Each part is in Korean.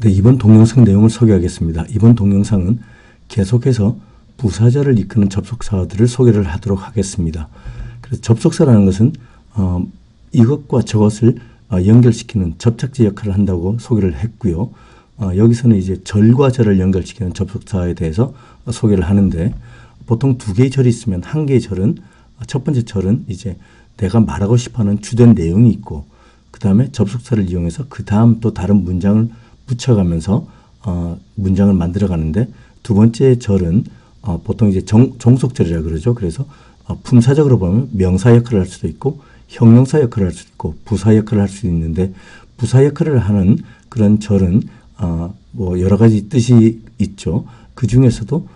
네, 이번 동영상 내용을 소개하겠습니다. 이번 동영상은 계속해서 부사절을 이끄는 접속사들을 소개를 하도록 하겠습니다. 그래서 접속사라는 것은 이것과 저것을 연결시키는 접착제 역할을 한다고 소개를 했고요. 여기서는 이제 절과 절을 연결시키는 접속사에 대해서 소개를 하는데, 보통 두 개의 절이 있으면 한 개의 절은, 첫 번째 절은 이제 내가 말하고 싶어하는 주된 내용이 있고, 그 다음에 접속사를 이용해서 그 다음 또 다른 문장을 붙여가면서 문장을 만들어 가는데, 두 번째 절은 보통 이제 종속절이라 그러죠. 그래서 품사적으로 보면 명사 역할을 할 수도 있고 형용사 역할을 할 수도 있고 부사 역할을 할 수도 있는데, 부사 역할을 하는 그런 절은 뭐 여러 가지 뜻이 있죠. 그 중에서도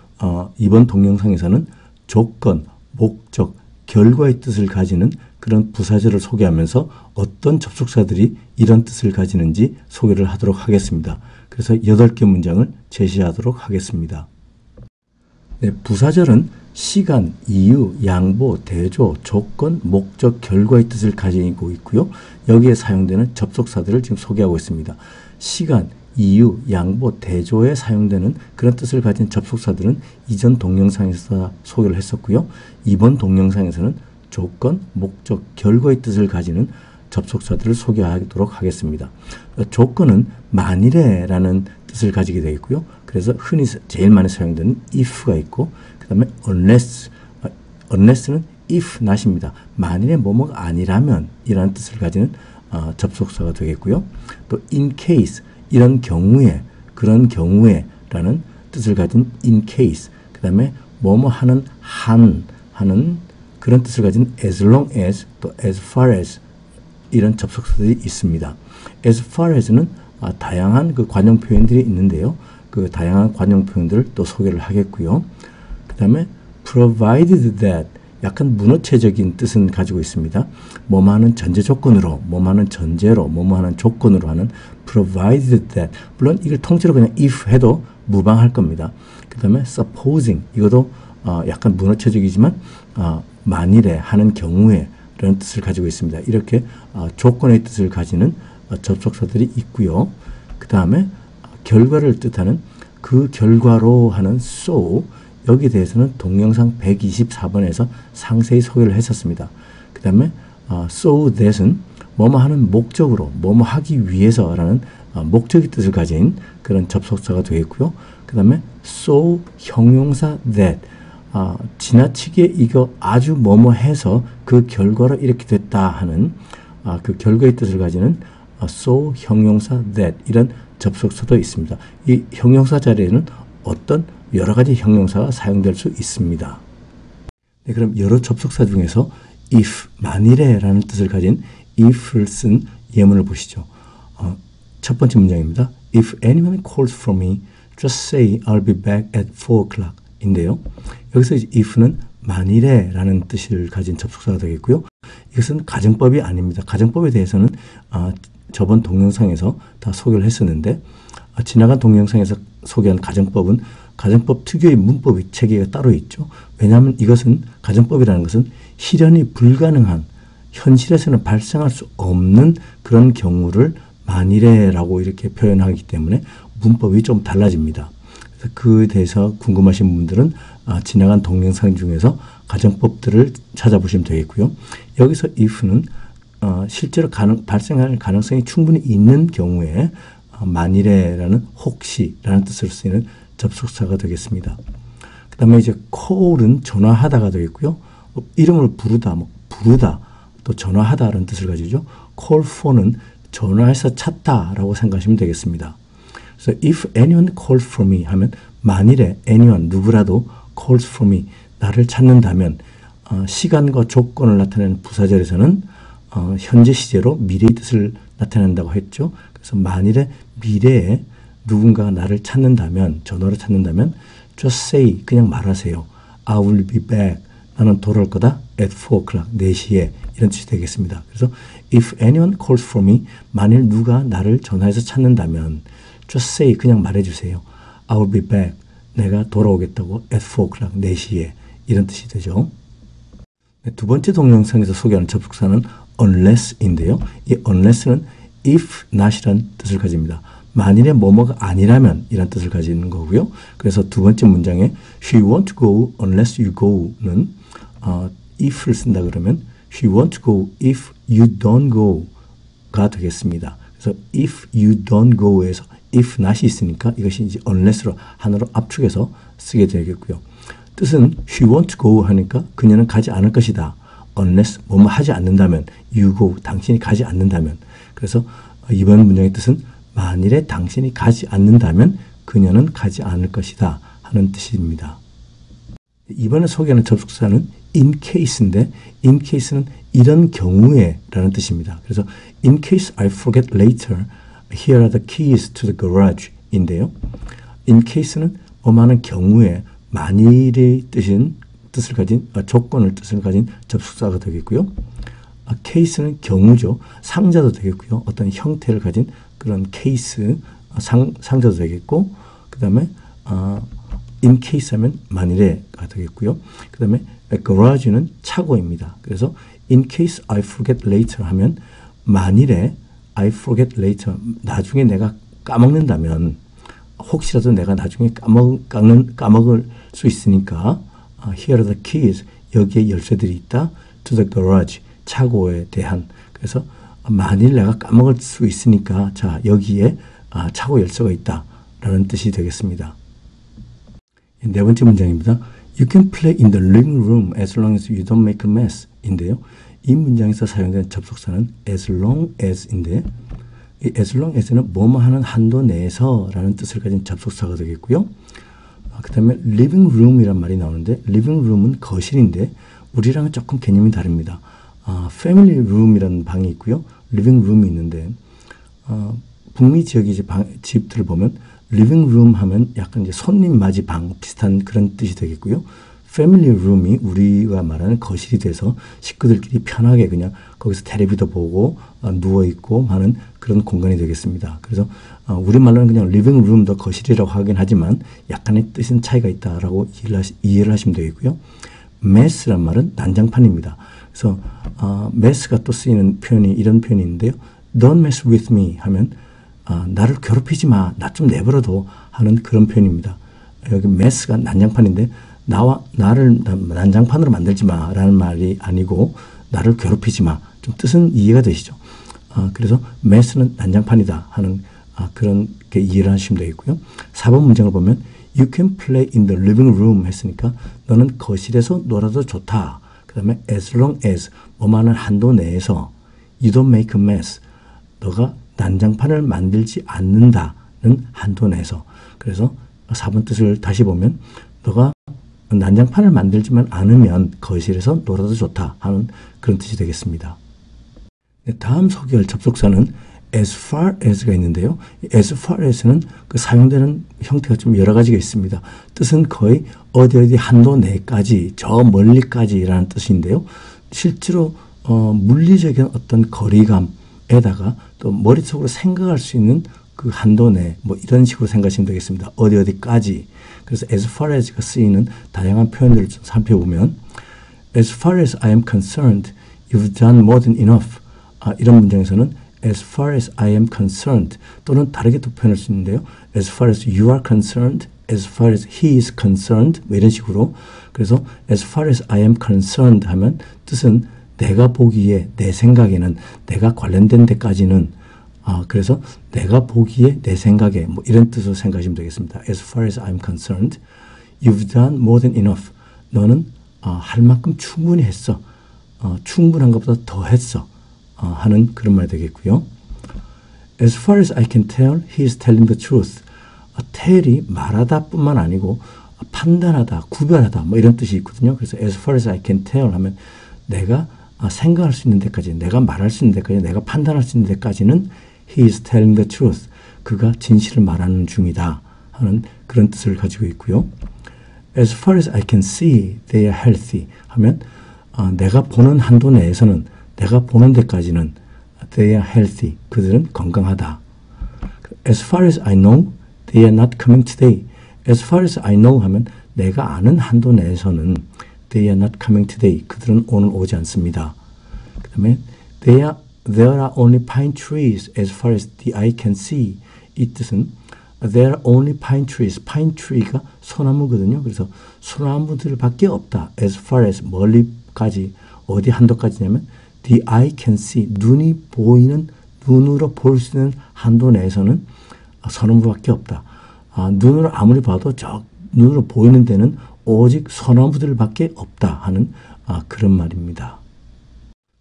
이번 동영상에서는 조건, 목적, 결과의 뜻을 가지는 그런 부사절을 소개하면서 어떤 접속사들이 이런 뜻을 가지는지 소개를 하도록 하겠습니다. 그래서 8개 문장을 제시하도록 하겠습니다. 네, 부사절은 시간, 이유, 양보, 대조, 조건, 목적, 결과의 뜻을 가지고 있고요. 여기에 사용되는 접속사들을 지금 소개하고 있습니다. 시간, 이유, 양보, 대조에 사용되는 그런 뜻을 가진 접속사들은 이전 동영상에서 소개를 했었고요. 이번 동영상에서는 조건, 목적, 결과의 뜻을 가지는 접속사들을 소개하도록 하겠습니다. 조건은 만일에라는 뜻을 가지게 되어 있고요. 그래서 흔히 제일 많이 사용되는 if가 있고, 그 다음에 unless는 if not입니다. 만일에 뭐뭐가 아니라면 이라는 뜻을 가지는 접속사가 되겠고요. 또 in case, 이런 경우에, 그런 경우에 라는 뜻을 가진 in case, 그 다음에 뭐뭐 하는 하는 그런 뜻을 가진 as long as, 또 as far as 이런 접속사들이 있습니다. as far as는 다양한 그 관용 표현들이 있는데요. 그 다양한 관용 표현들을 또 소개를 하겠고요. 그 다음에 provided that, 약간 문어체적인 뜻은 가지고 있습니다. 뭐뭐 하는 전제 조건으로, 뭐뭐 하는 전제로, 뭐뭐 하는 조건으로 하는 provided that. 물론 이걸 통째로 그냥 if 해도 무방할 겁니다. 그 다음에 supposing, 이것도 약간 문어체적이지만 만일에, 하는 경우에 라는 뜻을 가지고 있습니다. 이렇게 조건의 뜻을 가지는 접속사들이 있고요. 그 다음에 결과를 뜻하는 그 결과로 하는 so, 여기에 대해서는 동영상 124번에서 상세히 소개를 했었습니다. 그 다음에 so that은 뭐뭐 하는 목적으로, 뭐뭐 하기 위해서라는 목적의 뜻을 가진 그런 접속사가 되겠고요. 그 다음에 so 형용사 that, 지나치게 이거 아주 뭐뭐 해서 그 결과로 이렇게 됐다 하는 그 결과의 뜻을 가지는 so 형용사 that, 이런 접속사도 있습니다. 이 형용사 자리에는 어떤 여러 가지 형용사가 사용될 수 있습니다. 네, 그럼 여러 접속사 중에서 if, 만일에 라는 뜻을 가진 if를 쓴 예문을 보시죠. 첫 번째 문장입니다. If anyone calls for me, just say I'll be back at 4 o'clock 인데요. 여기서 이제 if는 만일에 라는 뜻을 가진 접속사가 되겠고요. 이것은 가정법이 아닙니다. 가정법에 대해서는 저번 동영상에서 다 소개를 했었는데, 지나간 동영상에서 소개한 가정법은 가정법 특유의 문법의 체계가 따로 있죠. 왜냐하면 이것은, 가정법이라는 것은 실현이 불가능한, 현실에서는 발생할 수 없는 그런 경우를 만일에라고 이렇게 표현하기 때문에 문법이 좀 달라집니다. 그래서 그에 대해서 궁금하신 분들은 지나간 동영상 중에서 가정법들을 찾아보시면 되겠고요. 여기서 if는 실제로 발생할 가능성이 충분히 있는 경우에 만일에라는 혹시라는 뜻을 쓰이는 접속사가 되겠습니다. 그 다음에 이제 call은 전화하다가 되겠고요. 이름을 부르다, 또 전화하다라는 뜻을 가지죠. call for는 전화해서 찾다라고 생각하시면 되겠습니다. 그래서 if anyone calls for me 하면 만일에 anyone, 누구라도 calls for me, 나를 찾는다면, 시간과 조건을 나타내는 부사절에서는 현재 시제로 미래의 뜻을 나타낸다고 했죠. 그래서 만일에 미래에 누군가가 나를 찾는다면, 전화로 찾는다면 just say, 그냥 말하세요. I will be back, 나는 돌아올 거다. at 4 o'clock, 4시에, 이런 뜻이 되겠습니다. 그래서 if anyone calls for me, 만일 누가 나를 전화해서 찾는다면 just say, 그냥 말해주세요. I will be back, 내가 돌아오겠다고 at 4 o'clock, 4시에, 이런 뜻이 되죠. 두 번째 동영상에서 소개하는 접속사는 unless인데요. 이 unless는 if not이라는 뜻을 가집니다. 만일에 뭐뭐가 아니라면 이란 뜻을 가지는 거고요. 그래서 두 번째 문장에 she won't go unless you go는 if를 쓴다 그러면 she won't go if you don't go가 되겠습니다. 그래서 if you don't go에서 if not이 있으니까 이것이 이제 unless로 하나로 압축해서 쓰게 되겠고요. 뜻은 she won't go 하니까 그녀는 가지 않을 것이다. unless 뭐뭐 하지 않는다면 you go 당신이 가지 않는다면. 그래서 이번 문장의 뜻은 만일에 당신이 가지 않는다면 그녀는 가지 않을 것이다 하는 뜻입니다. 이번에 소개하는 접속사는 in case인데 in case는 이런 경우에 라는 뜻입니다. 그래서 in case I forget later, here are the keys to the garage 인데요. in case는 뭐하는 경우에 만일의 뜻을 가진 조건을 뜻을 가진 접속사가 되겠고요. case는 경우죠. 상자도 되겠고요. 어떤 형태를 가진 그런 케이스 상자도 되겠고 그 다음에 in case 하면 만일에가 되겠고요. 그 다음에 garage는 차고입니다. 그래서 in case I forget later 하면 만일에 I forget later 나중에 내가 까먹는다면 혹시라도 내가 나중에 까먹을 수 있으니까 here are the keys 여기에 열쇠들이 있다 to the garage 차고에 대한 그래서 만일 내가 까먹을 수 있으니까 자 여기에 차고 열쇠가 있다 라는 뜻이 되겠습니다. 네 번째 문장입니다. You can play in the living room as long as you don't make a mess 인데요. 이 문장에서 사용된 접속사는 as long as인데 이 as long as는 뭐뭐 하는 한도 내에서 라는 뜻을 가진 접속사가 되겠고요. 그 다음에 living room이란 말이 나오는데 living room은 거실인데 우리랑은 조금 개념이 다릅니다. family room이라는 방이 있고요. living room이 있는데 북미 지역의 이제 집들을 보면 living room 하면 약간 이제 손님 맞이 방 비슷한 그런 뜻이 되겠고요. family room이 우리가 말하는 거실이 돼서 식구들끼리 편하게 그냥 거기서 텔레비도 보고 누워있고 하는 그런 공간이 되겠습니다. 그래서 우리말로는 그냥 living room도 거실이라고 하긴 하지만 약간의 뜻은 차이가 있다라고 이해를 하시면 되겠고요. mess란 말은 난장판입니다. 그래서 mess가 또 쓰이는 표현이 이런 표현이 있는데요. Don't mess with me 하면 나를 괴롭히지 마. 나 좀 내버려둬 하는 그런 표현입니다. 여기 mess가 난장판인데 나를 난장판으로 만들지 마 라는 말이 아니고 나를 괴롭히지 마. 좀 뜻은 이해가 되시죠? 그래서 mess는 난장판이다 하는 그런 이해를 하시면 되겠고요. 4번 문장을 보면 You can play in the living room 했으니까 너는 거실에서 놀아도 좋다. 그 다음에 as long as 뭐만한 한도 내에서 you don't make a mess 너가 난장판을 만들지 않는다는 한도 내에서 그래서 4번 뜻을 다시 보면 너가 난장판을 만들지만 않으면 거실에서 놀아도 좋다 하는 그런 뜻이 되겠습니다. 네, 다음 소개할 접속사는 as far as가 있는데요. as far as는 그 사용되는 형태가 좀 여러 가지가 있습니다. 뜻은 거의 어디 한도 내까지 저 멀리까지라는 뜻인데요. 실제로 물리적인 어떤 거리감에다가 또 머릿속으로 생각할 수 있는 그 한도 내 뭐 이런 식으로 생각하시면 되겠습니다. 어디까지. 그래서 as far as가 쓰이는 다양한 표현들을 좀 살펴보면 as far as I am concerned, you've done more than enough. 이런 문장에서는 as far as I am concerned 또는 다르게 또 표현할 수 있는데요. as far as you are concerned, as far as he is concerned 뭐 이런 식으로 그래서 as far as I am concerned 하면 뜻은 내가 보기에 내 생각에는 내가 관련된 데까지는 그래서 내가 보기에 내 생각에 뭐 이런 뜻으로 생각하시면 되겠습니다. as far as I am concerned, you've done more than enough. 너는 할 만큼 충분히 했어. 충분한 것보다 더 했어. 하는 그런 말이 되겠고요. As far as I can tell, he is telling the truth. tell이 말하다 뿐만 아니고 판단하다, 구별하다 뭐 이런 뜻이 있거든요. 그래서 as far as I can tell 하면 내가 생각할 수 있는 데까지, 내가 말할 수 있는 데까지, 내가 판단할 수 있는 데까지는 he is telling the truth. 그가 진실을 말하는 중이다 하는 그런 뜻을 가지고 있고요. As far as I can see, they are healthy 하면 내가 보는 한도 내에서는 내가 보는 데까지는 they are healthy. 그들은 건강하다. As far as I know, they are not coming today. As far as I know 하면 내가 아는 한도 내에서는 they are not coming today. 그들은 오늘 오지 않습니다. 그 다음에 there are only pine trees as far as the eye can see 이 뜻은 there are only pine trees. pine tree가 소나무거든요. 그래서 소나무들밖에 없다. as far as 멀리까지 어디 한도까지냐면 the eye can see 눈이 보이는 눈으로 볼 수 있는 한도 내에서는 소나무밖에 없다. 눈으로 아무리 봐도 저 눈으로 보이는 데는 오직 소나무들밖에 없다 하는 그런 말입니다.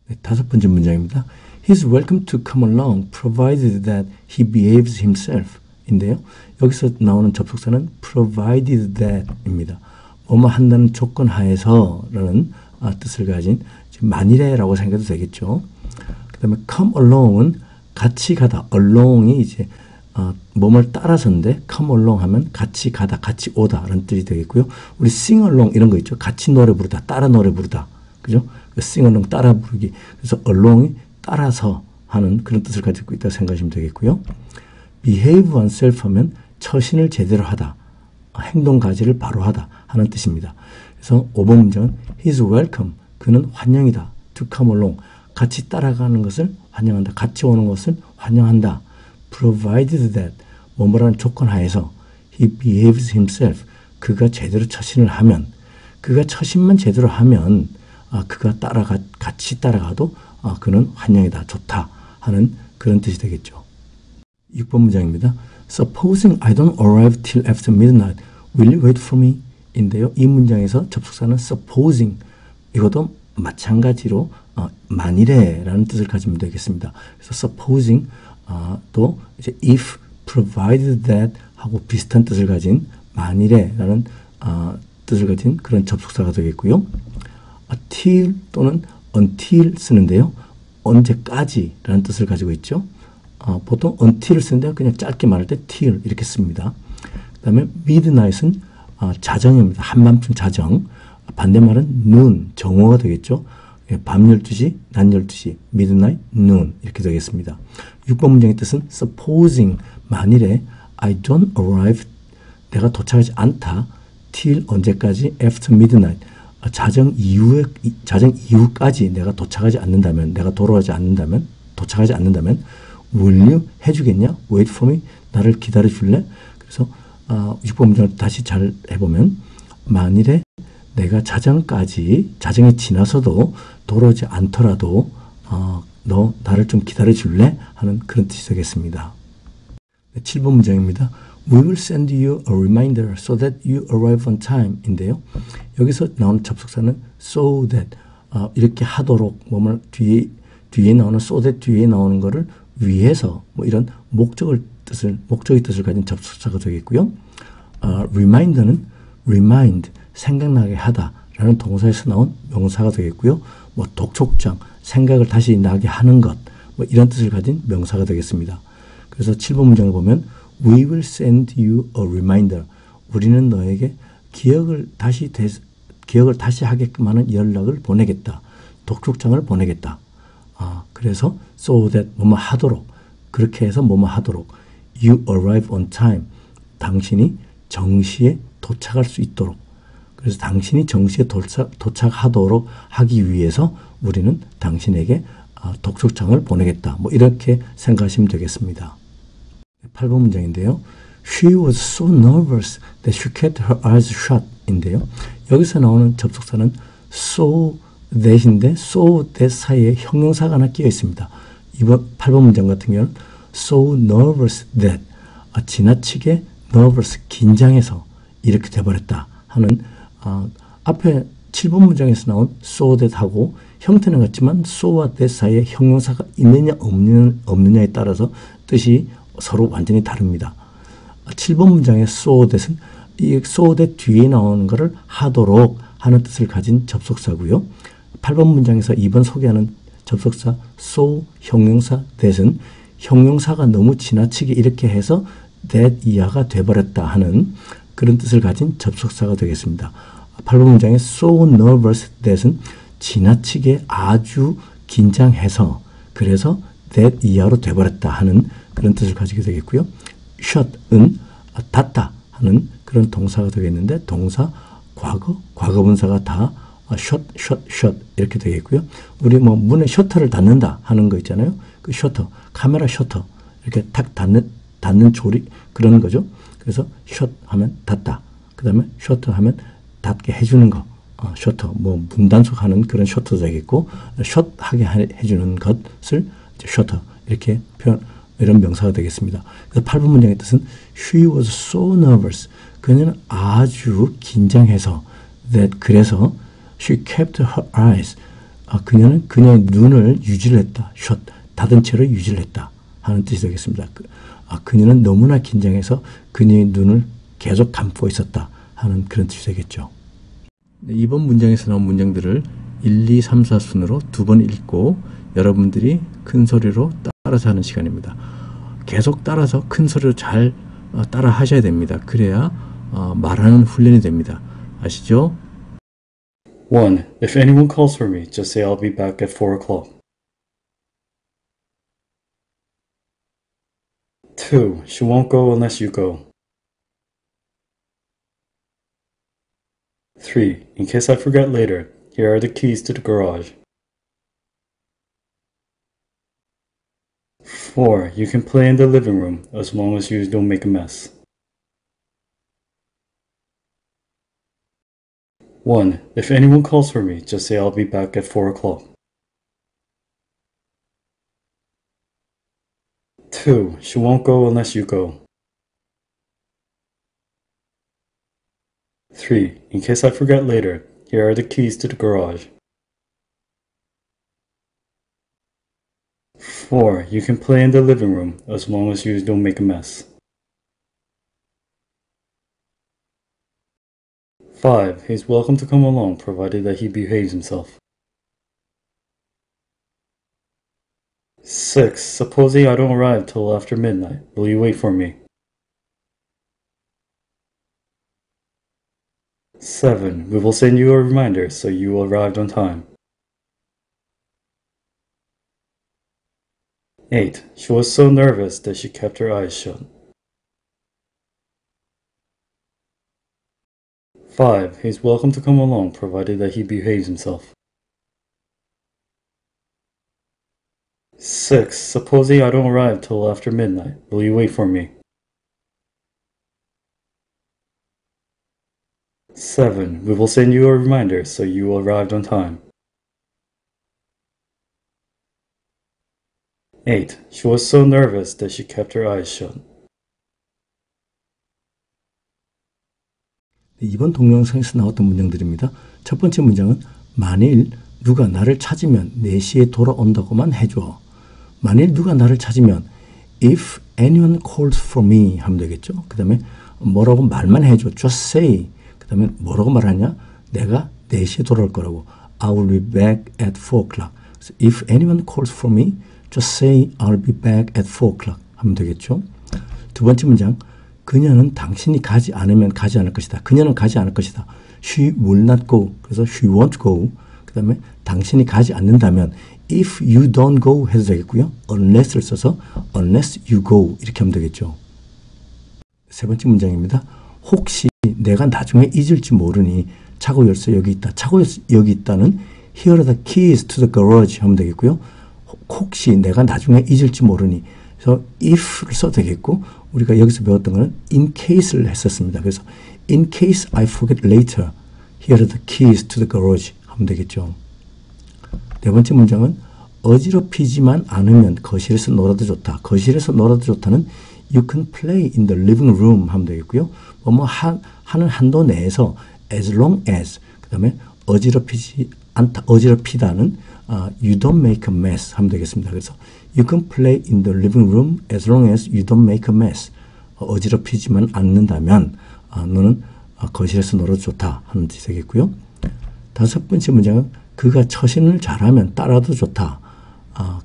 네, 다섯 번째 문장입니다. He's welcome to come along provided that he behaves himself 인데요. 여기서 나오는 접속사는 provided that 입니다. 뭐뭐 한다는 조건 하에서 라는 뜻을 가진 만일에 라고 생각해도 되겠죠. 그 다음에 come along은 같이 가다. along이 이제 뭐뭘 따라서인데 come along 하면 같이 가다, 같이 오다 라는 뜻이 되겠고요. 우리 sing along 이런 거 있죠. 같이 노래 부르다, 따라 노래 부르다. 그죠? sing along 따라 부르기. 그래서 along이 따라서 하는 그런 뜻을 가지고 있다고 생각하시면 되겠고요. behave oneself 하면 처신을 제대로 하다, 행동 가지를 바로 하다 하는 뜻입니다. 그래서 5번 문장은 he's welcome, 그는 환영이다. to come along, 같이 따라가는 것을 환영한다. 같이 오는 것을 환영한다. provided that, 뭐뭐라는 조건 하에서 he behaves himself, 그가 제대로 처신을 하면, 그가 처신만 제대로 하면 그가 같이 따라가도 그는 환영이다. 좋다 하는 그런 뜻이 되겠죠. 6번 문장입니다. Supposing I don't arrive till after midnight, will you wait for me? 인데요. 이 문장에서 접속사는 supposing, 이것도 마찬가지로 만일에 라는 뜻을 가지면 되겠습니다. 그래서 supposing 또 이제 if, provided that 하고 비슷한 뜻을 가진 만일에 라는 뜻을 가진 그런 접속사가 되겠고요. till 또는 until 쓰는데요. 언제까지 라는 뜻을 가지고 있죠. 보통 until을 쓰는데 그냥 짧게 말할 때 till 이렇게 씁니다. 그 다음에 midnight은 자정입니다. 한밤중 자정. 반대말은 noon, 정오가 되겠죠. 밤 12시, 낮 12시, midnight, noon 이렇게 되겠습니다. 6번 문장의 뜻은 supposing, 만일에 I don't arrive, 내가 도착하지 않다, till 언제까지, after midnight, 자정 이후까지 내가 도착하지 않는다면, 내가 도착하지 않는다면 will you 해주겠냐? wait for me, 나를 기다려줄래? 그래서 6번 문장을 다시 잘 해보면 만일에 내가 자정이 지나서도 돌아오지 않더라도 너 나를 좀 기다려줄래? 하는 그런 뜻이 되겠습니다. 7번 문장입니다. We will send you a reminder so that you arrive on time 인데요. 여기서 나오는 접속사는 so that, 이렇게 하도록, 뭐뭐 뒤에 나오는 so that 뒤에 나오는 거를 위해서, 뭐 이런 목적의 뜻을 가진 접속사가 되겠고요. reminder는 remind, 생각나게 하다 라는 동사에서 나온 명사가 되겠고요. 뭐 독촉장, 생각을 다시 나게 하는 것, 뭐 이런 뜻을 가진 명사가 되겠습니다. 그래서 7번 문장을 보면 We will send you a reminder. 우리는 너에게 기억을 다시 하게끔 하는 연락을 보내겠다. 독촉장을 보내겠다. 그래서 so that 뭐뭐 하도록, 그렇게 해서 뭐뭐 하도록, you arrive on time, 당신이 정시에 도착할 수 있도록, 그래서 당신이 정시에 도착하도록 하기 위해서 우리는 당신에게 독촉장을 보내겠다. 뭐 이렇게 생각하시면 되겠습니다. 8번 문장인데요. She was so nervous that she kept her eyes shut 인데요. 여기서 나오는 접속사는 so that인데 so that 사이에 형용사가 하나 끼어 있습니다. 8번 문장 같은 경우는 so nervous that, 지나치게 nervous, 긴장해서 이렇게 돼버렸다 하는, 앞에 7번 문장에서 나온 so that 하고 형태는 같지만 so와 that 사이에 형용사가 있느냐 없느냐에 따라서 뜻이 서로 완전히 다릅니다. 7번 문장의 so that은 이 so that 뒤에 나오는 것을 하도록 하는 뜻을 가진 접속사고요. 8번 문장에서 2번 소개하는 접속사 so 형용사 that은 형용사가 너무 지나치게 이렇게 해서 that 이하가 돼버렸다 하는 그런 뜻을 가진 접속사가 되겠습니다. 8번 문장의 so nervous that은 지나치게 아주 긴장해서 그래서 that 이하로 돼버렸다 하는 그런 뜻을 가지게 되겠고요. shut은 닫다 하는 그런 동사가 되겠는데 동사 과거분사가 다 shut 이렇게 되겠고요. 우리 뭐 문에 셔터를 닫는다 하는 거 있잖아요. 그 셔터, 카메라 셔터 이렇게 탁 닫는 조리 그런 거죠. 그래서 shut 하면 닫다. 그 다음에 shutter 하면 닫게 해주는 거. shutter 뭐 문단속하는 그런 shutter도 되겠고 shut 하게 해주는 것을 shutter 이렇게 표현 이런 명사가 되겠습니다. 그래서 8번 문장의 뜻은 she was so nervous. 그녀는 아주 긴장해서 that 그래서 she kept her eyes. 그녀는 그녀의 눈을 유지를 했다. shut 닫은 채로 유지를 했다 하는 뜻이 되겠습니다. 그녀는 너무나 긴장해서 그녀의 눈을 계속 감고 있었다 하는 그런 뜻이 되겠죠. 네, 이번 문장에서 나온 문장들을 1, 2, 3, 4 순으로 두 번 읽고 여러분들이 큰 소리로 따라서 하는 시간입니다. 계속 따라서 큰 소리로 잘 따라 하셔야 됩니다. 그래야 말하는 훈련이 됩니다. 아시죠? 1. If anyone calls for me, just say I'll be back at 4 o'clock. 2. She won't go unless you go. 3. In case I forget later, here are the keys to the garage. 4. You can play in the living room as long as you don't make a mess. 1. If anyone calls for me, just say I'll be back at 4 o'clock. 2. She won't go unless you go. 3. In case I forget later, here are the keys to the garage. 4. You can play in the living room as long as you don't make a mess. 5. He's welcome to come along provided that he behaves himself. 6. Supposing I don't arrive till after midnight, will you wait for me? 7. We will send you a reminder so you arrived on time. 8. She was so nervous that she kept her eyes shut. 5. He's welcome to come along provided that he behaves himself. 6. Supposing I don't arrive till after midnight, will you wait for me? 7. We will send you a reminder so you arrived on time. 8. She was so nervous that she kept her eyes shut. 이번 동영상에서 나왔던 문장들입니다. 첫 번째 문장은 만일 누가 나를 찾으면 4시에 돌아온다고만 해줘. 만일 누가 나를 찾으면 if anyone calls for me 하면 되겠죠. 그 다음에 뭐라고 말만 해줘. just say. 그 다음에 뭐라고 말하냐. 내가 4시에 돌아올 거라고. I will be back at 4 o'clock. So if anyone calls for me, just say I'll be back at 4 o'clock 하면 되겠죠. 두 번째 문장. 그녀는 당신이 가지 않으면 가지 않을 것이다. 그녀는 가지 않을 것이다. She will not go. 그래서 she won't go. 그 다음에 당신이 가지 않는다면 if you don't go 해도 되겠고요. unless를 써서 unless you go 이렇게 하면 되겠죠. 세 번째 문장입니다. 혹시 내가 나중에 잊을지 모르니 차고 열쇠 여기 있다. 차고 열쇠 여기 있다는 here are the keys to the garage 하면 되겠고요. 혹시 내가 나중에 잊을지 모르니 그래서 if를 써도 되겠고 우리가 여기서 배웠던 거는 in case를 했었습니다. 그래서 in case I forget later, here are the keys to the garage 하면 되겠죠. 네 번째 문장은 어지럽히지만 않으면 거실에서 놀아도 좋다. 거실에서 놀아도 좋다는 you can play in the living room 하면 되겠고요. 하는 한도 내에서 as long as 그 다음에 어지럽히지 않다. 어지럽히다는 you don't make a mess 하면 되겠습니다. 그래서 you can play in the living room as long as you don't make a mess. 어지럽히지만 않는다면 너는 거실에서 놀아도 좋다 하는 뜻이 되겠고요. 다섯 번째 문장은 그가 처신을 잘하면 따라도 좋다.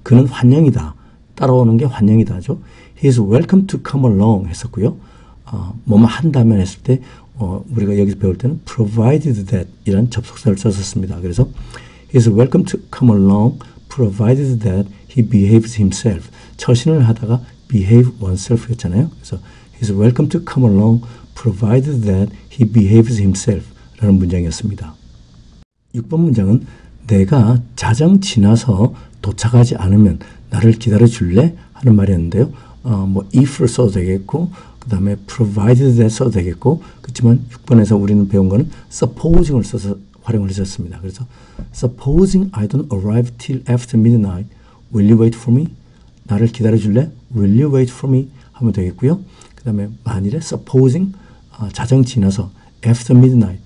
그는 환영이다. 따라오는 게 환영이다죠. He is welcome to come along 했었고요. 뭐뭐 한다면 했을 때 우리가 여기서 배울 때는 provided that 이란 접속사를 썼었습니다. 그래서 he is welcome to come along provided that he behaves himself. 처신을 하다가 behave oneself 였잖아요. 그래서 he is welcome to come along provided that he behaves himself 라는 문장이었습니다. 6번 문장은 내가 자정 지나서 도착하지 않으면 나를 기다려 줄래? 하는 말이었는데요. 뭐 if를 써도 되겠고 그 다음에 provided that 써도 되겠고 그렇지만 6번에서 우리는 배운 거는 supposing을 써서 활용을 했었습니다. 그래서 supposing I don't arrive till after midnight, will you wait for me? 나를 기다려줄래? Will you wait for me? 하면 되겠고요. 그 다음에 만일에 supposing 자정 지나서 after midnight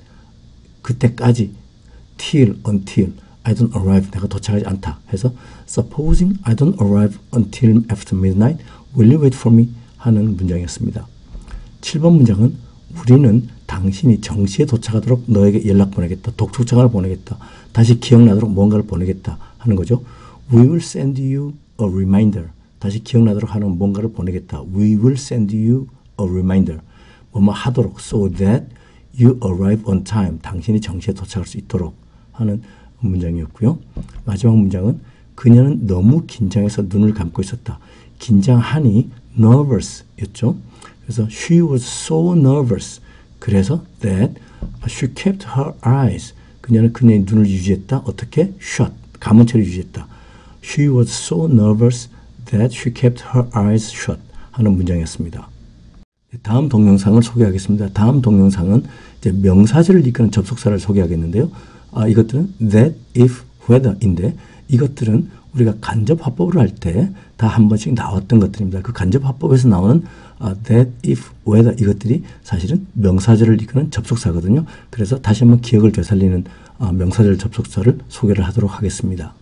그때까지 till, until I don't arrive 내가 도착하지 않다 해서 supposing I don't arrive until after midnight, will you wait for me? 하는 문장이었습니다. 7번 문장은 우리는 당신이 정시에 도착하도록 너에게 연락 보내겠다. 독촉장을 보내겠다. 다시 기억나도록 뭔가를 보내겠다 하는 거죠. We will send you a reminder. 다시 기억나도록 하는 뭔가를 보내겠다. We will send you a reminder. 뭐뭐 하도록 so that you arrive on time. 당신이 정시에 도착할 수 있도록 하는 문장이었고요. 마지막 문장은 그녀는 너무 긴장해서 눈을 감고 있었다. 긴장하니 nervous 였죠. 그래서 she was so nervous. 그래서 that she kept her eyes. 그녀는 그녀의 눈을 유지했다. 어떻게? shut. 감은 채로 유지했다. She was so nervous that she kept her eyes shut. 하는 문장이었습니다. 다음 동영상을 소개하겠습니다. 다음 동영상은 이제 명사절을 이끄는 접속사를 소개하겠는데요. 이것들은 that, if, whether인데 이것들은 우리가 간접 화법을 할 때 다 한 번씩 나왔던 것들입니다. 그 간접 화법에서 나오는 that, if, whether 이것들이 사실은 명사절을 이끄는 접속사거든요. 그래서 다시 한번 기억을 되살리는 명사절 접속사를 소개를 하도록 하겠습니다.